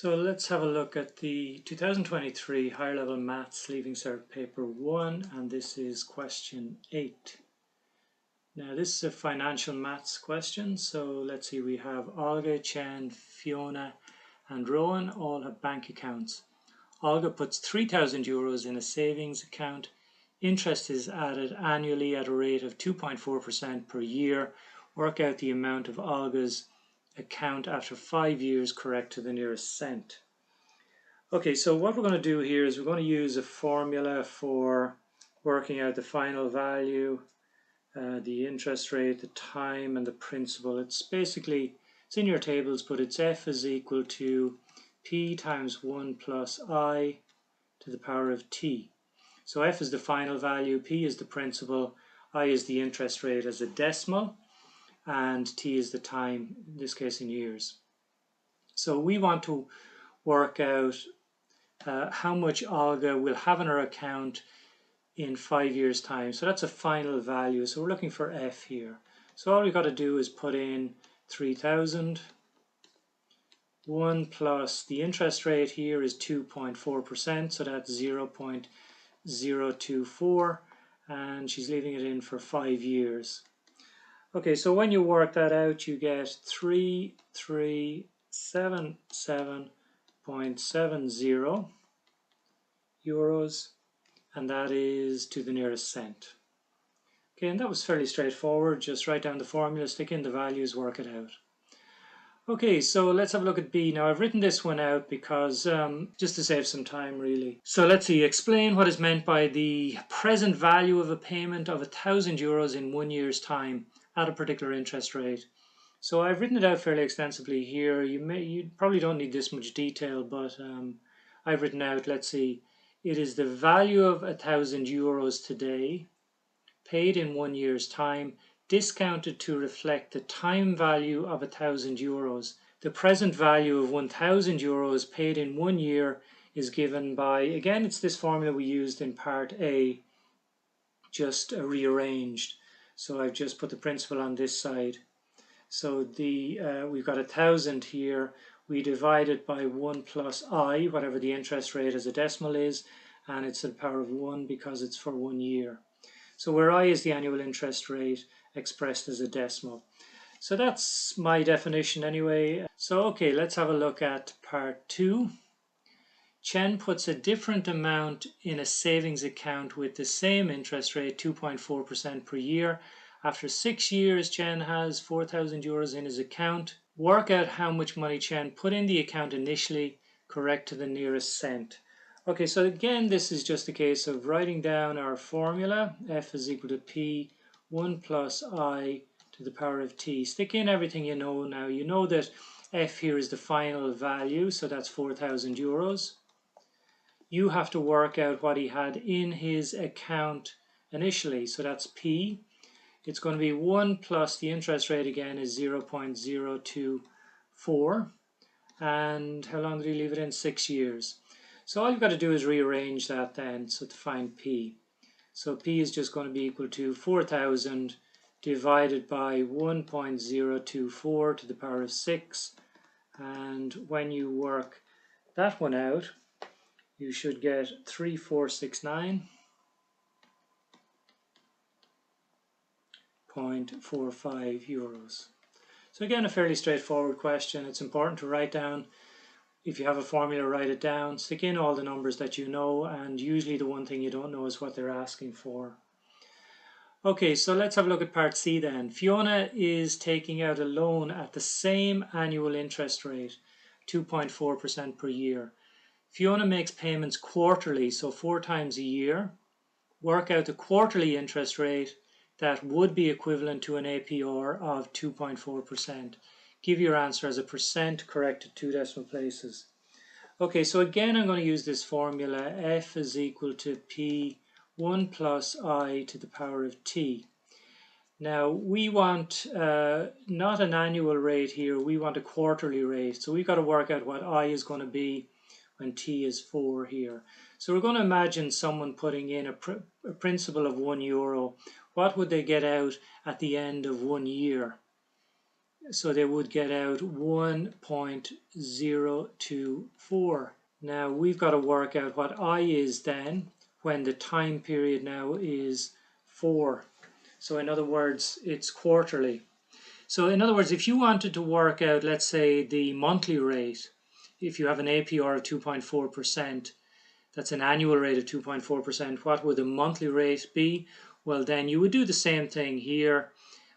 So let's have a look at the 2023 Higher Level Maths Leaving Cert Paper 1, and this is question 8. Now this is a financial maths question, so let's see, we have Olga, Chen, Fiona and Rowan all have bank accounts. Olga puts 3,000 euros in a savings account. Interest is added annually at a rate of 2.4% per year. Work out the amount of Olga's account after 5 years correct to the nearest cent. Okay, so what we're going to do here is we're going to use a formula for working out the final value, the interest rate, the time and the principal. It's in your tables, but it's f is equal to p times 1 plus I to the power of t. So f is the final value, p is the principal, I is the interest rate as a decimal, and t is the time, in this case in years. So we want to work out how much Olga will have in her account in 5 years' time. So that's a final value. So we're looking for f here. So all we've got to do is put in 3,000. 1 plus the interest rate here is 2.4%, so that's 0.024, and she's leaving it in for 5 years. Okay, so when you work that out, you get 3377.70 euros, and that is to the nearest cent. Okay, and that was fairly straightforward. Just write down the formula, stick in the values, work it out. Okay, so let's have a look at B. Now I've written this one out because just to save some time really. So let's see, explain what is meant by the present value of a payment of 1,000 euros in 1 year's time at a particular interest rate. So I've written it out fairly extensively here. You probably don't need this much detail, but I've written out, let's see, it is the value of 1,000 euros today, paid in 1 year's time, discounted to reflect the time value of 1,000 euros. The present value of 1,000 euros paid in 1 year is given by, again, it's this formula we used in part A, just rearranged. So I've just put the principal on this side. So we've got 1,000 here. We divide it by 1 plus I, whatever the interest rate as a decimal is, and it's to the power of 1 because it's for 1 year. So where I is the annual interest rate expressed as a decimal. So that's my definition anyway. So okay, let's have a look at part 2. Chen puts a different amount in a savings account with the same interest rate, 2.4% per year. After 6 years, Chen has 4,000 euros in his account. Work out how much money Chen put in the account initially, correct to the nearest cent. Okay, so again, this is just a case of writing down our formula. F is equal to P 1 plus I to the power of T. Stick in everything you know now. You know that F here is the final value, so that's 4,000 euros. You have to work out what he had in his account initially, so that's P. It's going to be 1 plus the interest rate again is 0.024. And how long did he leave it in? 6 years. So all you've got to do is rearrange that then, so to find P. So P is just going to be equal to 4,000 divided by 1.024 to the power of 6. And when you work that one out, you should get 3,469.45 euros. So again, a fairly straightforward question. It's important to write down. If you have a formula, write it down, stick in all the numbers that you know, and usually the one thing you don't know is what they're asking for. Okay, so let's have a look at part C then. Fiona is taking out a loan at the same annual interest rate, 2.4% per year. Fiona makes payments quarterly, so 4 times a year. Work out the quarterly interest rate that would be equivalent to an APR of 2.4%. Give your answer as a percent, corrected 2 decimal places. Okay, so again I'm going to use this formula. F is equal to P 1 plus I to the power of T. Now we want not an annual rate here, we want a quarterly rate. So we've got to work out what I is going to be when T is 4 here. So we're going to imagine someone putting in a principal of €1. What would they get out at the end of 1 year? So they would get out 1.024. Now we've got to work out what I is then when the time period now is 4. So in other words, it's quarterly. So in other words, if you wanted to work out, let's say, the monthly rate, if you have an APR of 2.4%, that's an annual rate of 2.4%, what would the monthly rate be? Well, then you would do the same thing here,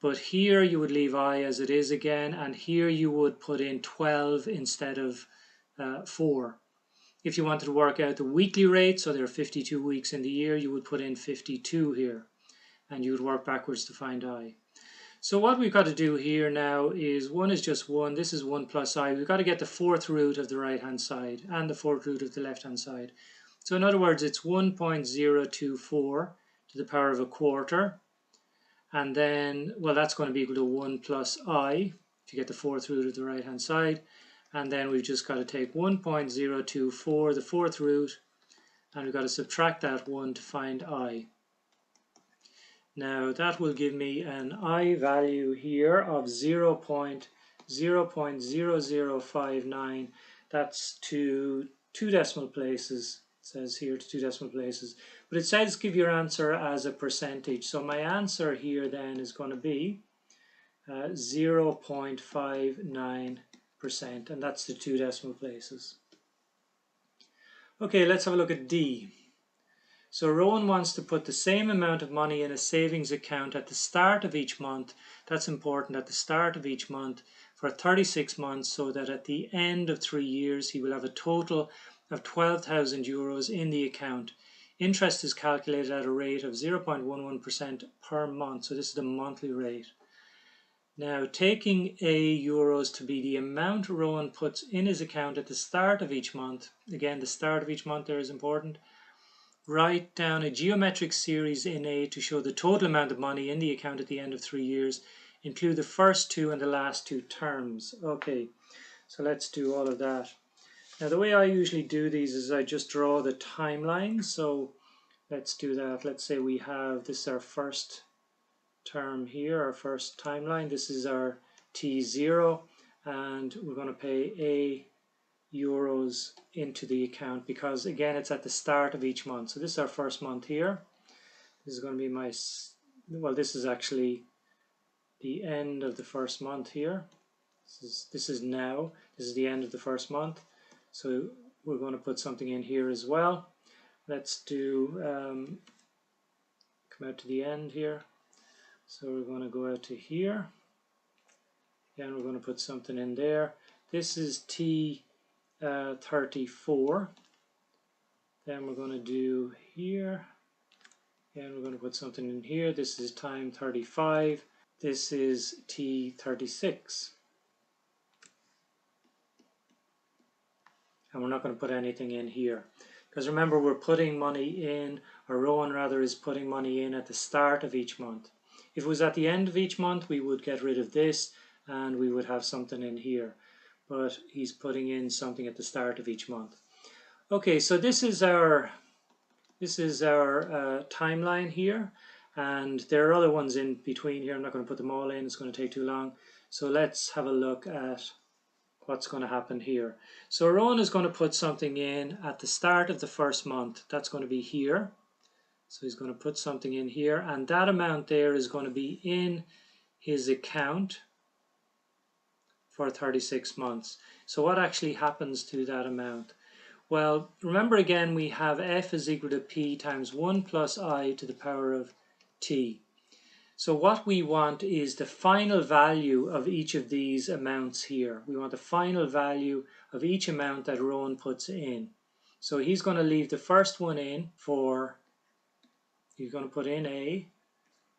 but here you would leave I as it is again, and here you would put in 12 instead of 4. If you wanted to work out the weekly rate, so there are 52 weeks in the year, you would put in 52 here, and you would work backwards to find I. So what we've got to do here now is 1 is just 1, this is 1 plus I. We've got to get the fourth root of the right-hand side and the fourth root of the left-hand side. So in other words, it's 1.024 to the power of a quarter. And then, well, that's going to be equal to 1 plus I, if you get the fourth root of the right-hand side. And then we've just got to take 1.024, the fourth root, and we've got to subtract that 1 to find I. Now that will give me an I value here of 0.0059. That's to 2 decimal places. It says here to 2 decimal places. But it says give your answer as a percentage. So my answer here then is going to be 0.59%, and that's the 2 decimal places. Okay, let's have a look at D. So Rowan wants to put the same amount of money in a savings account at the start of each month. That's important, at the start of each month for 36 months, so that at the end of 3 years he will have a total of 12,000 euros in the account. Interest is calculated at a rate of 0.11% per month. So this is the monthly rate. Now, taking A euros to be the amount Rowan puts in his account at the start of each month, again, the start of each month there is important, write down a geometric series in A to show the total amount of money in the account at the end of 3 years. Include the first 2 and the last 2 terms. Okay, so let's do all of that. Now, the way I usually do these is I just draw the timeline. So let's do that. Let's say we have, this is our first term here, our first timeline. This is our T0, and we're going to pay A euros into the account because, again, it's at the start of each month. So this is our first month here. This is going to be my, well, this is actually the end of the first month here. This is now. This is the end of the first month. So we're going to put something in here as well. Let's do, come out to the end here. So we're going to go out to here, and we're going to put something in there. This is T34. Then we're going to do here, and we're going to put something in here. This is time 35. This is T36. And we're not going to put anything in here. Because remember, we're putting money in, or Rowan rather is putting money in at the start of each month. If it was at the end of each month, we would get rid of this and we would have something in here. But he's putting in something at the start of each month. Okay, so this is our timeline here, and there are other ones in between here. I'm not going to put them all in, it's going to take too long. So let's have a look at what's going to happen here. So Rowan is going to put something in at the start of the first month. That's going to be here. So he's going to put something in here, and that amount there is going to be in his account for 36 months. So what actually happens to that amount? Well, remember again, we have F is equal to P times 1 plus I to the power of T. So what we want is the final value of each of these amounts here. We want the final value of each amount that Rowan puts in. So he's going to leave the first one in for, he's going to put in A,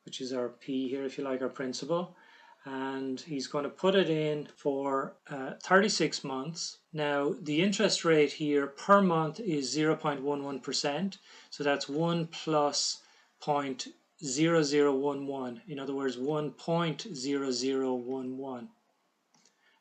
which is our P here, if you like, our principal. And he's going to put it in for 36 months. Now, the interest rate here per month is 0.11%. So that's 1 plus 0.0011. In other words, 1.0011. And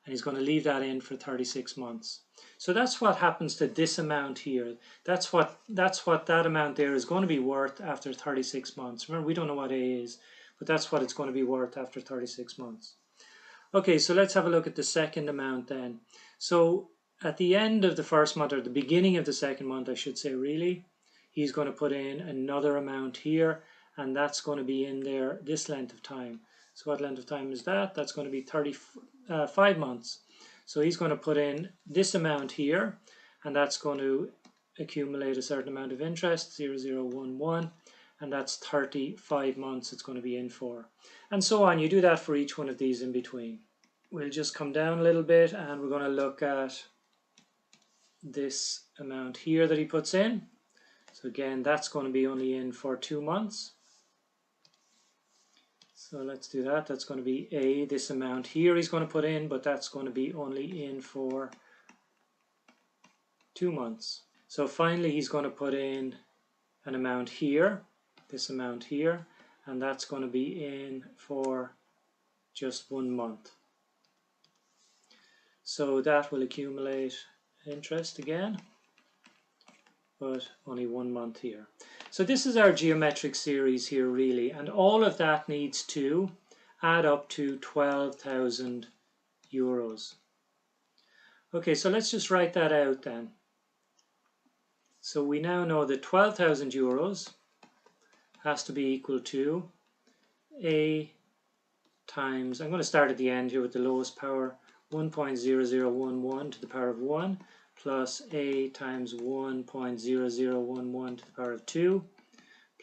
he's going to leave that in for 36 months. So that's what happens to this amount here. That's what that amount there is going to be worth after 36 months. Remember, we don't know what A is, but that's what it's going to be worth after 36 months. Okay, so let's have a look at the second amount then. So at the end of the first month, or the beginning of the second month, I should say really, he's going to put in another amount here, and that's going to be in there this length of time. So what length of time is that? That's going to be 35 months. So he's going to put in this amount here, and that's going to accumulate a certain amount of interest, 0011, and that's 35 months it's going to be in for. And so on. You do that for each one of these in between. We'll just come down a little bit and we're going to look at this amount here that he puts in. So again, that's going to be only in for 2 months. So let's do that. That's going to be this amount here he's going to put in, but that's going to be only in for 2 months. So finally he's going to put in an amount here, this amount here, and that's going to be in for just 1 month. So that will accumulate interest again, but only 1 month here. So this is our geometric series here really, and all of that needs to add up to 12,000 euros. Okay, so let's just write that out then. So we now know that 12,000 euros has to be equal to A times, I'm going to start at the end here with the lowest power, 1.0011 to the power of 1 plus A times 1.0011 to the power of 2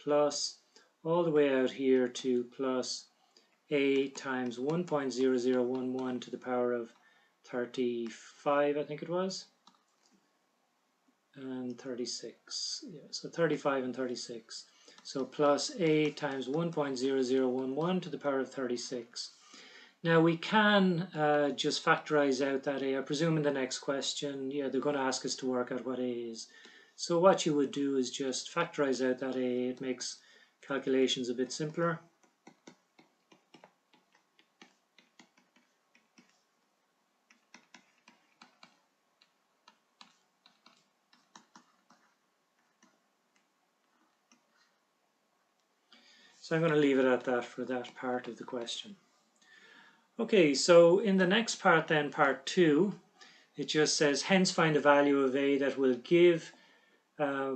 plus all the way out here to plus A times 1.0011 to the power of 35, I think it was, and 36. Yeah, so 35 and 36. So plus A times 1.0011 to the power of 36. Now we can just factorize out that A. I presume in the next question, yeah, they're going to ask us to work out what A is. So what you would do is just factorize out that A. It makes calculations a bit simpler. So I'm going to leave it at that for that part of the question. Okay, so in the next part then, part 2, it just says, hence find the value of A that will give a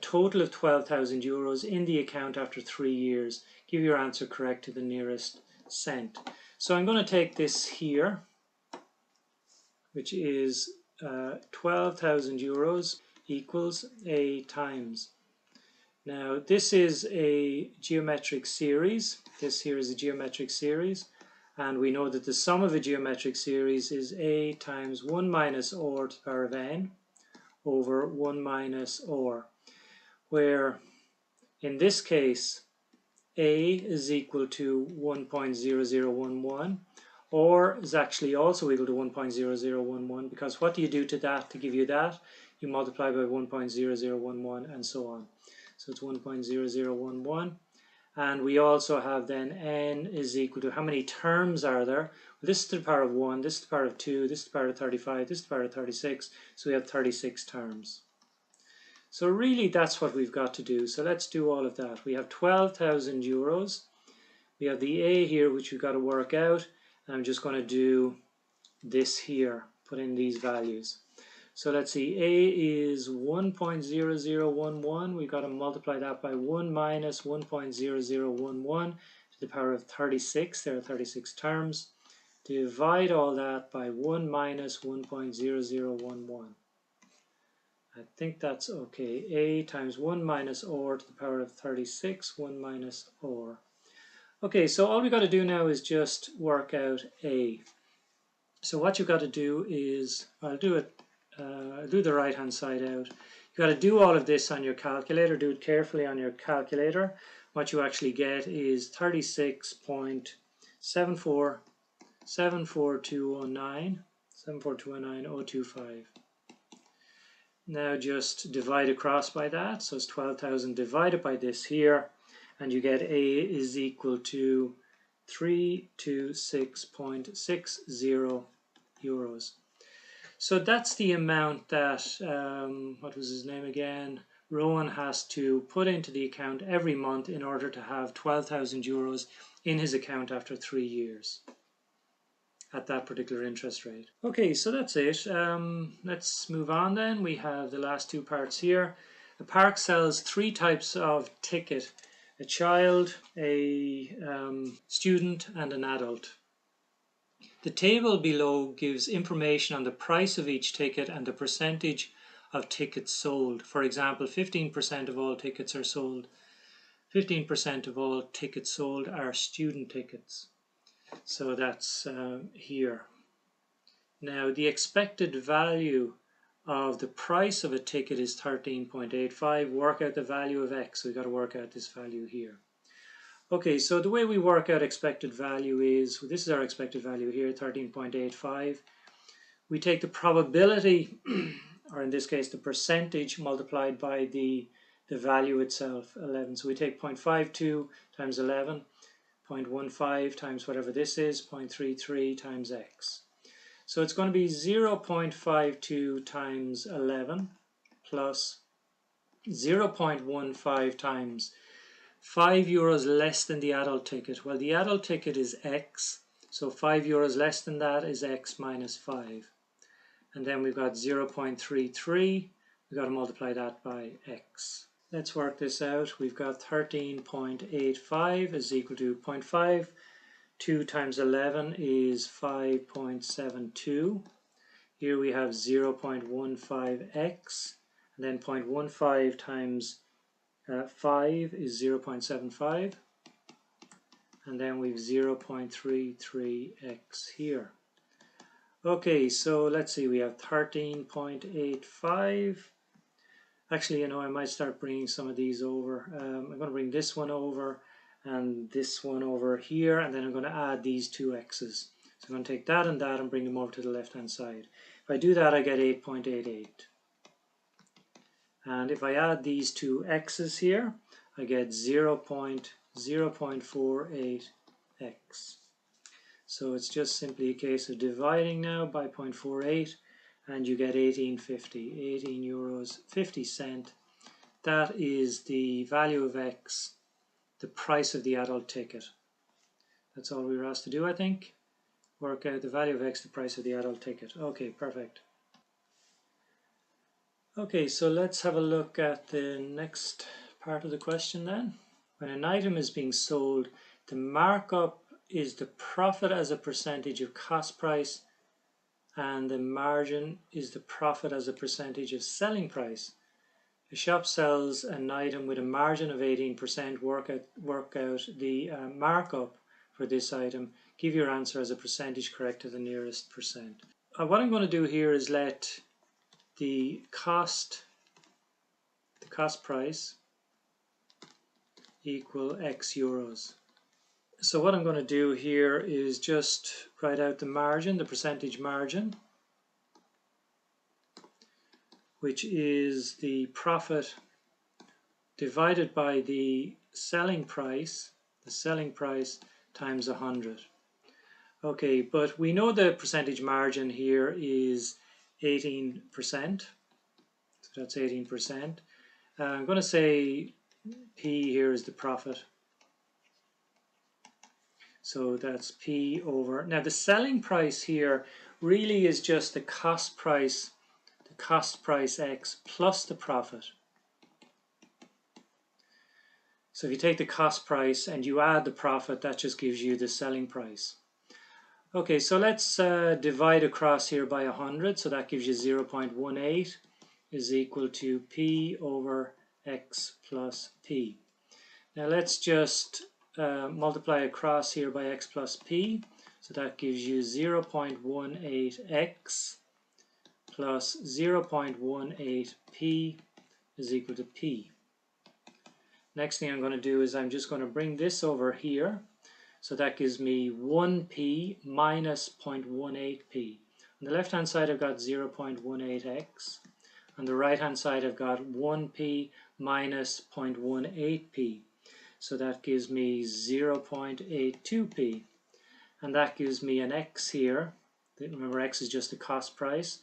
total of 12,000 euros in the account after 3 years. Give your answer correct to the nearest cent. So I'm going to take this here, which is 12,000 euros equals A times. Now this is a geometric series. This here is a geometric series. And we know that the sum of a geometric series is A times 1 minus or to the power of n over 1 minus or, where in this case A is equal to 1.0011, or is actually also equal to 1.0011, because what do you do to that to give you that? You multiply by 1.0011 and so on. So it's 1.0011. And we also have then n is equal to, how many terms are there? Well, this is to the power of 1, this is to the power of 2, this is to the power of 35, this is to the power of 36. So we have 36 terms. So really that's what we've got to do. So let's do all of that. We have 12,000 euros. We have the A here, which we've got to work out. And I'm just going to do this here, put in these values. So let's see, A is 1.0011. We've got to multiply that by 1 minus 1.0011 to the power of 36. There are 36 terms. Divide all that by 1 minus 1.0011. I think that's okay. A times 1 minus or to the power of 36, 1 minus or. Okay, so all we got to do now is just work out A. So what you've got to do is, I'll do the right hand side out. You've got to do all of this on your calculator. Do it carefully on your calculator. What you actually get is 36.74209.025. Now just divide across by that. So it's 12,000 divided by this here, and you get A is equal to 326.60 euros. So that's the amount that, what was his name again? Rowan has to put into the account every month in order to have 12,000 euros in his account after 3 years. at that particular interest rate. Okay, so that's it. Let's move on then. We have the last two parts here. The park sells three types of ticket: a child, a student, and an adult. The table below gives information on the price of each ticket and the percentage of tickets sold. For example, 15% of all tickets are sold. 15% of all tickets sold are student tickets. So that's here. Now, the expected value of the price of a ticket is 13.85. Work out the value of x. We've got to work out this value here. Okay, so the way we work out expected value is, this is our expected value here, 13.85. We take the probability, or in this case the percentage, multiplied by the value itself, 11. So we take 0.52 times 11, 0.15 times whatever this is, 0.33 times x. So it's going to be 0.52 times 11 plus 0.15 times €5 less than the adult ticket. Well, the adult ticket is x, so €5 less than that is x minus 5. And then we've got 0.33, we've got to multiply that by x. Let's work this out. We've got 13.85 is equal to 0.5. 2 times 11 is 5.72. Here we have 0.15x, and then 0.15 times 5 is 0.75, and then we've 0.33x here. Okay, so let's see, we have 13.85. Actually, I might start bringing some of these over. I'm going to bring this one over and this one over here, and then I'm going to add these two x's. So I'm going to take that and bring them over to the left hand side. If I do that, I get 8.88. And if I add these two x's here, I get 0.48x. So it's just simply a case of dividing now by 0.48, and you get 18.50, €18.50. That is the value of x, the price of the adult ticket. That's all we were asked to do, I think. Work out the value of x, the price of the adult ticket. Okay, perfect. Okay, so let's have a look at the next part of the question then. When an item is being sold, the markup is the profit as a percentage of cost price, and the margin is the profit as a percentage of selling price. A shop sells an item with a margin of 18%. Work out the markup for this item. Give your answer as a percentage correct to the nearest percent. What I'm going to do here is let the cost price equal x euros. So what I'm going to do here is just write out the margin, the percentage margin, which is the profit divided by the selling price times 100. Okay, but we know the percentage margin here is 18%, so that's 18%. I'm going to say P here is the profit. So that's P over, now the selling price here really is just the cost price X plus the profit. So if you take the cost price and you add the profit, that just gives you the selling price. Okay, so let's divide across here by 100, so that gives you 0.18 is equal to P over X plus P. Now let's just multiply across here by X plus P, so that gives you 0.18X plus 0.18P is equal to P. Next thing I'm going to do is I'm just going to bring this over here. So that gives me 1P minus 0.18P. On the left hand side I've got 0.18X. On the right hand side I've got 1P minus 0.18P. So that gives me 0.82P. And that gives me an X here. Remember, X is just the cost price.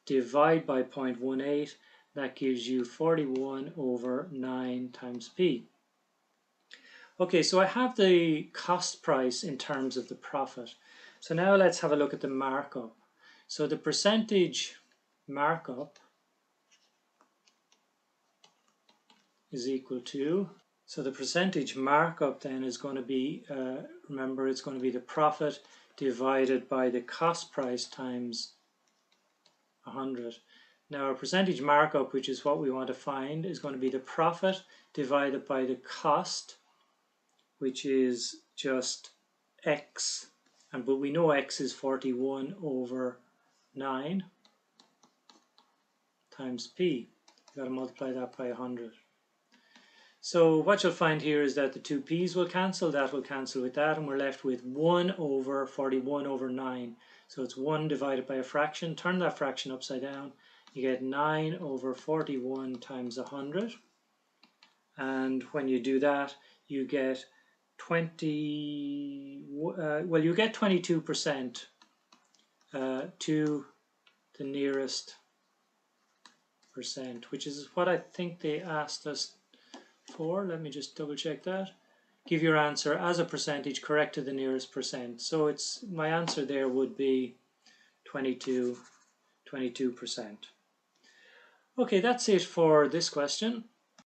Divide by 0.18. That gives you 41 over 9 times P. Okay, so I have the cost price in terms of the profit. So now let's have a look at the markup. So the percentage markup is equal to, so the percentage markup then is going to be, remember, it's going to be the profit divided by the cost price times 100. Now our percentage markup, which is what we want to find, is going to be the profit divided by the cost, which is just x, but we know x is 41 over 9 times p. You've got to multiply that by 100. So what you'll find here is that the two p's will cancel, that will cancel with that, and we're left with 1 over 41 over 9. So it's 1 divided by a fraction. Turn that fraction upside down. You get 9 over 41 times 100. And when you do that, you get 22% to the nearest percent, which is what I think they asked us for. Let me just double check that. Give your answer as a percentage correct to the nearest percent. So it's, my answer there would be 22%. Okay, that's it for this question.